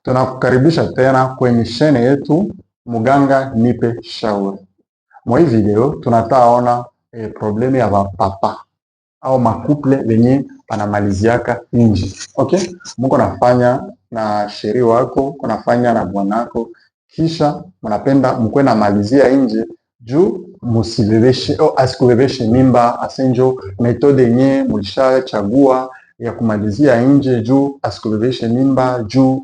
Tunakukaribisha tena kwenye shene yetu Muganga Nipe Shauri. Mwa hii video tunataona probleme ya bapapa au makuple venye panamaliziaka inji. Okay? Muko nafanya na sheri wako, kunafanya na bwanako, kisha mnapenda mkwe na malizia inji juu musibebeshe au asikubebeshe mimba, asenjo metode yenye mulishachagua ya kumalizia nje juu asikubebeshe mimba juu.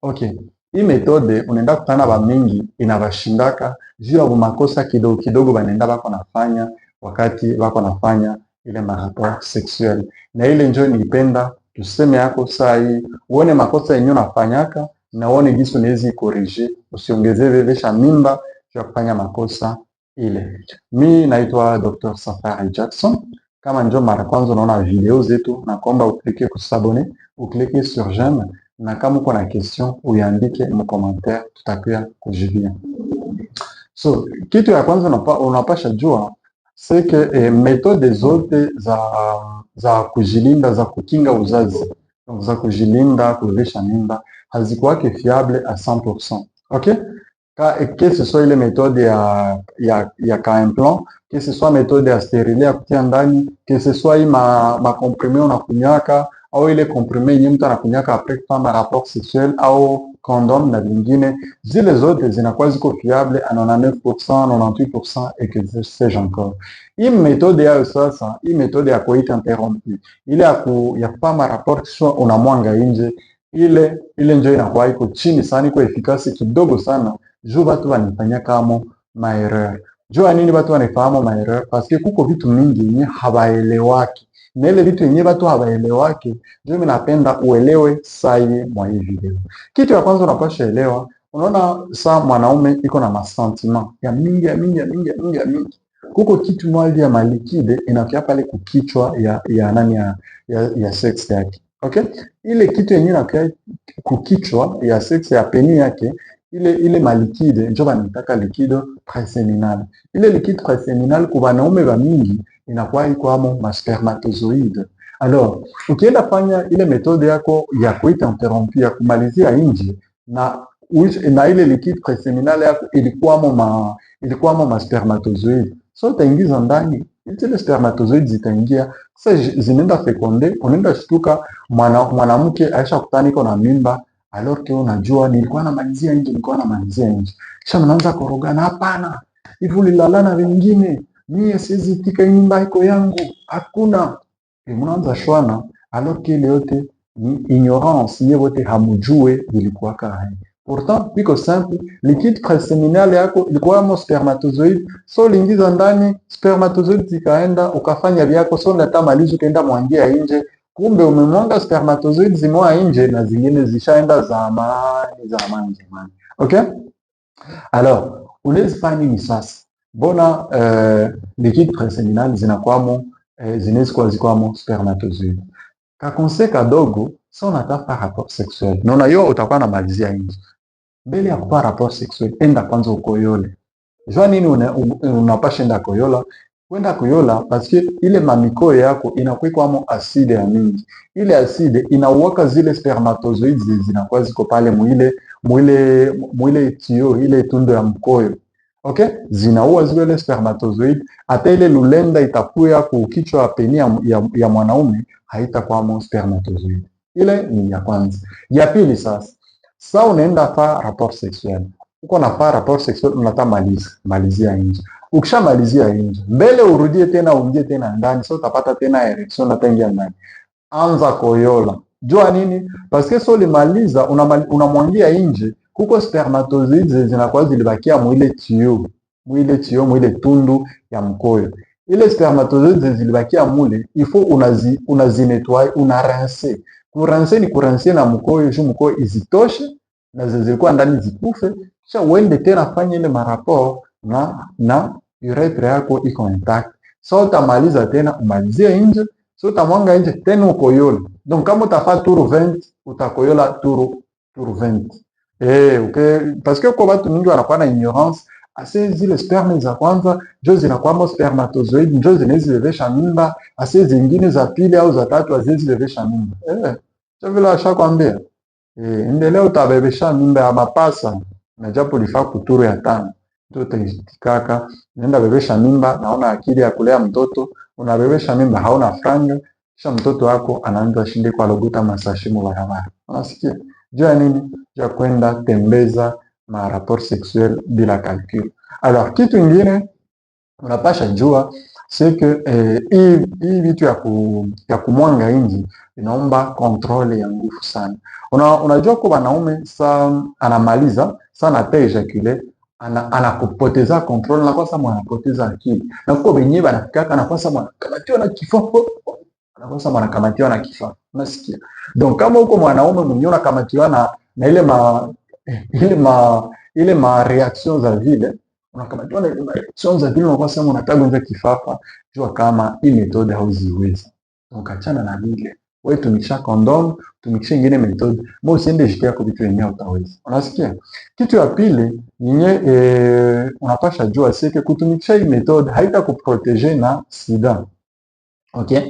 Okay, hii metode unaenda kutana ba mingi inabashindaka juu ya makosa kidogo kidogo banaenda bako nafanya wakati bako nafanya ile marapport sexuel. Na ile njoo nipenda tuseme yako saa hii uone makosa yenyewe unafanyaka na uone jinsi unaweza corriger, usiongezee bebesha mimba ya kufanya makosa ile. Mi naitwa Dr. Safari Jackson. Kama njoo mara kwanza unaona video zetu, na kuomba uklike kusabone, uklike sur j'aime, na kama uko na question uiandike mu commentaire, tutakuya kujibia. So kitu ya kwanza unapasha jua c'est que metode zote za kujilinda, za kukinga uzazi, donc za kujilinda kubebesha mimba hazikuwake fiable à 100%. Okay? Que ce soit ile méthode ya ka implant, que ce soit méthode ya stérile ya kutia ndani, que ce soit ma comprimé unakunyaka au ile comprimé yenye mtu anakunyaka après kufanya rapport sexuel au condom na vingine, zile zote zinakuwa ziko fiable à 99%, 98% et que sais-je encore. Hii méthode yayo sasa, hii méthode ya coït interrompu, ile ya kufanya rapport kisha unamwanga nje, ile njo inakuwa iko chini sana, iko efikasi kidogo sana. Juu batu wanifanya kama maerreur. Juu nini batu wanifahamu maerreur? Parce que kuko vitu mingi yenye habaelewaki. Na ile vitu yenye batu habaelewaki, juu mimi napenda uelewe sai mwa hii video. Kitu ya kwanza unapasha elewa, unaona saa mwanaume iko na masentiment ya mingi. Kuko kitu moja ya malikide inakia pale kukichwa ya nani ya sex yake. Okay? Ile kitu yenye inakia kukichwa ya sex ya peni yake, ile malikide njo banitaka likido preseminal. Ile liquide preseminal kwa wanaume ba mingi inakuwa iko amo ma spermatozoide. Alors, ukienda fanya ile metode yako ya coït interrompu ya kumalizia nje na ile liquide preseminal yako ilikuwa amo ma spermatozoide. So utaingiza ndani, ile spermatozoide zitaingia, sasa zinaenda fekonde, unaenda shtuka mwanamke aisha kutana iko na mimba. Alors que unajua nilikuwa namalizia nje. Kisha mnaanza korogana, hapana, hivi ulilalana vingine, mie siwezi tika nyumba iko yangu, hakuna. Mnaanza shwana, alors que ile yote ni ignorance, nye wote hamujue vilikuwa kai. Pourtant, biko simple, liquide preseminal yako ilikuwa mo spermatozoide, so lingiza ndani, spermatozoide zikaenda, ukafanya vyako, so nata malizo ukaenda mwangia nje. Kumbe umemwanga spermatozoid zimoa nje na zingine zishaenda zamani. Okay? Alors, unaweza nini sasa? Bona liquide preseminal zinakwamo zikwamo spermatozoid. Kakonse kadogo, sa unataka rapport sexuel. Naona yo utakuwa na malizia nje. Mbele ya kupa rapport sexuel, enda kwanza ukoyole. Jua nini unapasha enda koyola? Kwenda kuyola parce que ile mamikoyo yako inakuwa amo aside ya mingi. Ile aside inauwaka zile spermatozoids zinakuwa ziko pale mwile tio, ile tundo ya mkoyo. Okay? Zinaua zile spermatozoid, hata ile lulenda itakuya kukichwa peni ya mwanaume haitakuwa amo spermatozoid. Ile ni ya kwanza. Ya pili sasa unaenda fa rapport sexuel. Uko na fa rapport sexuel unataka malizia nje. Ukishamalizia nje, mbele urudie tena uingie tena ndani, so utapata tena erection, utaingia ndani. Anza koyola. Jua nini? Parce que so limaliza unamwangia nje, kuko spermatozoides zinakuwa zilibakia mwile tundu ya mkoyo. Ile spermatozoides zilibakia mule, il faut unazinettoyer, unarincer. Kurincer ni kurincer na mkoyo, juu mkoyo izitoshe na zilikuwa ndani zikufe, kisha uende tena fanye ile marapport na urethra yako iko intact. So utamaliza tena umalizie nje, so utamwanga nje tena ukoyola. Donc kama utafa turu 20, utakoyola turu 20. Okay, parce que kwa watu mingi wanakuwa na ignorance, ase zile sperme za kwanza njo zinakuwa spermatozoid, njo zinezilevesha mimba, ase zingine za pili au za tatu azizilevesha mimba. Cho vile washakwambia. endelea utabebesha mimba ya mapasa na japo lifaa kuturu ya 5 tutaitikaka nenda bebesha mimba, naona akili ya kulea mtoto, unabebesha mimba hauna franga, kisha mtoto wako anaanza shinde kwa logota masashimu barabara. Unasikia? Jua nini? Jua kwenda tembeza ma rapport sexuel bila calcul. Alors kitu ingine unapasha jua c'est que hii vitu ya kumwanga inji inaomba kontrole ya nguvu sana. Unajua kwa wanaume sa anamaliza sana te ejaculer anakupoteza kontrole na kwasa mwanapoteza akili. Na kwa benye banafikaka na kwasa mwanakamatiwa na kifo anakosa mwanakamatiwa na kifo. Unasikia? Donc kama uko mwanaume mwenye unakamatiwa na ile ma reaction za vile unakamatiwa na ile reaction za vile unakuwa sema unataka nje kifafa, jua kama hii methode hauziwezi. Donc achana na vile. Wewe tumikisha condom, tumikisha ingine methode. Mo usiende jitia kwa vitu yenyewe utaweza. Unasikia? Kitu ya pili yenye unapasha jua sike kutumikisha hii methode haita kuproteger na sida. Okay?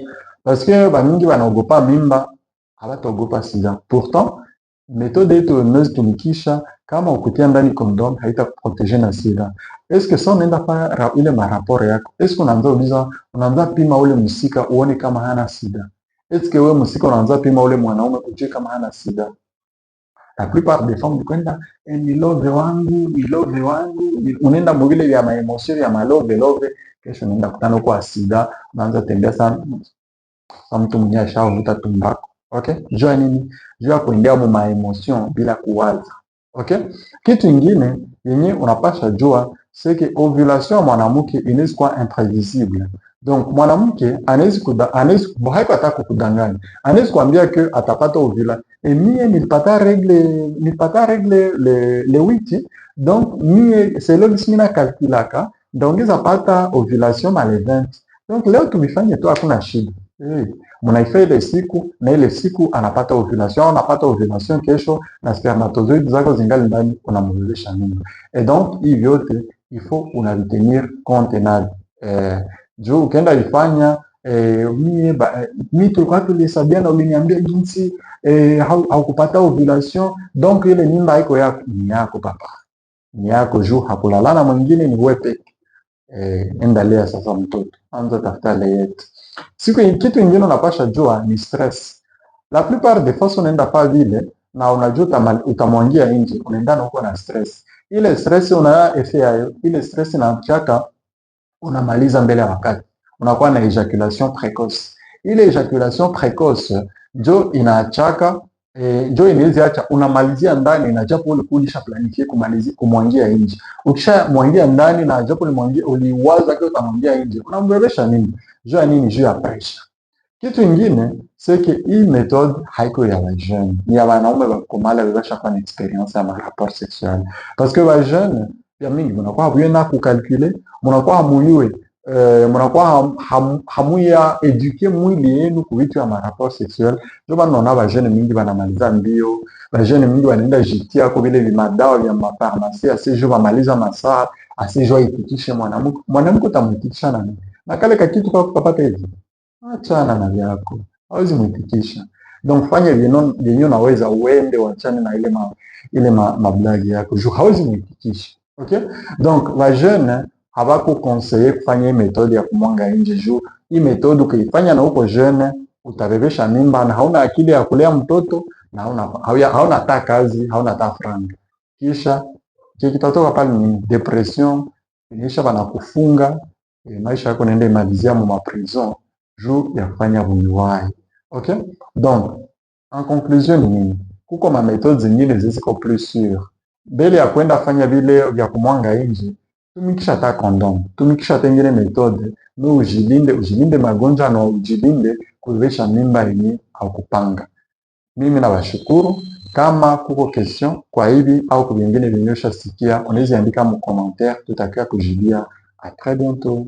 Parce que bamingi wanaogopa mimba, hawataogopa sida. Pourtant, méthode yetu unazotumikisha kama ukutia ndani condom haitakuprotege na sida. Est-ce que ça unaenda pa ile maraporo yako? Est-ce que unaanza uliza, unaanza pima ule msika uone kama hana sida? Est-ce que wewe msika unaanza pima ule mwanaume ujue kama hana sida? La plupart des femmes kwenda ni love wangu, unaenda mwile ya maemosio ya love, kesho unaenda kutana kwa sida, unaanza tembea sana mtu mwenye ashavuta tumbako. Okay? Jua nini? Jua kuingia mu maemosio bila kuwaza. Okay? Kitu ingine yenye unapasha jua c'est que ovulation ya mwanamke inaweza kuwa imprévisible. Donc mwanamke anaweza haipata kukudanganya. Anaweza kuambia que atapata ovula. Et mie nilipata règle le 8. Donc mie selon bismina calculaka, ndongeza pata ovulation ma le 20. Donc leo tumifanye tu hakuna shida. Munaifanya ile siku na ile siku anapata ovulation kesho na spermatozoide zako zingali ndani unamwezesha mimba. Et donc hii vyote il faut unavitenir compte navyo. Juu ukienda ifanya mimi tulikuwa tulihesabiana uliniambia jinsi haukupata ovulation, donc ile mimba haiko yako, ni yako papa. Ni yako juu hakulalana mwingine, ni wewe peke. Enda lea sasa mtoto. Anza tafuta leyet. Kitu ingine unapasha jua ni stress. La plupart des fois unaenda pa vile na unajua utamwangia nje, unaendana huko na stress. Ile stress una effet yayo, ile stress inachaka unamaliza mbele ya wakati. Unakuwa na ejaculation précoce. Ile ejaculation précoce njo inachaka njo inaweza acha unamalizia ndani na japo ulisha planifie kumwangia nje. Ukisha mwangia ndani na japo uliwaza kwa utamwangia nje, unambebesha nini? Jua nini? Juu ya pressure. Kitu ingine c'est que hii méthode haiko ya jeune, ni ya wanaume wakomala wabasha kwa na experience ya rapport sexuel. Parce que wa jeune ya mingi mnakuwa hamuenda kukalkule, mnakuwa hamuyue mnakuwa hamuya eduke mwili yenu kuvitu ya rapport sexuel. Ndio maana unaona wa jeune mingi wanamaliza mbio, wa jeune mingi wanaenda jitia kwa vile madawa ya mafarmasi asijo wamaliza masaa asijo itikishe mwanamke utamutikisha nani? Na kale kakitu kwa kupata hivi. Achana na vyako. Hawezi mwitikisha. Donc fanya vyenye unaweza uende wachane na ile mablagi yako. Juu hawezi mwitikisha. Okay? Donc wa jeune habako conseiller kufanya hii metode ya kumwanga nje juu. Hii metode ukifanya na uko jeune utabebesha mimba na hauna akili ya kulea mtoto na hauna hata kazi, hauna hata franga. Kisha kitatoka pale ni depression, kisha banakufunga, maisha yako naenda imalizia mu prison juu ya kufanya bunyuwai. Okay? Donc, en conclusion ni nini? Kuko ma méthodes zingine ziko plus sûres. Mbele ya kwenda fanya vile vya kumwanga nje, tumikisha ta condom, tumikisha tengine méthode, no ujilinde magonjwa na ujilinde kubebesha mimba yenye au kupanga. Mimi nawashukuru. Kama kuko question kwa hivi au kwa vingine vinyosha sikia, unaweza andika mu commentaire, tutakia kujibia. À très bientôt.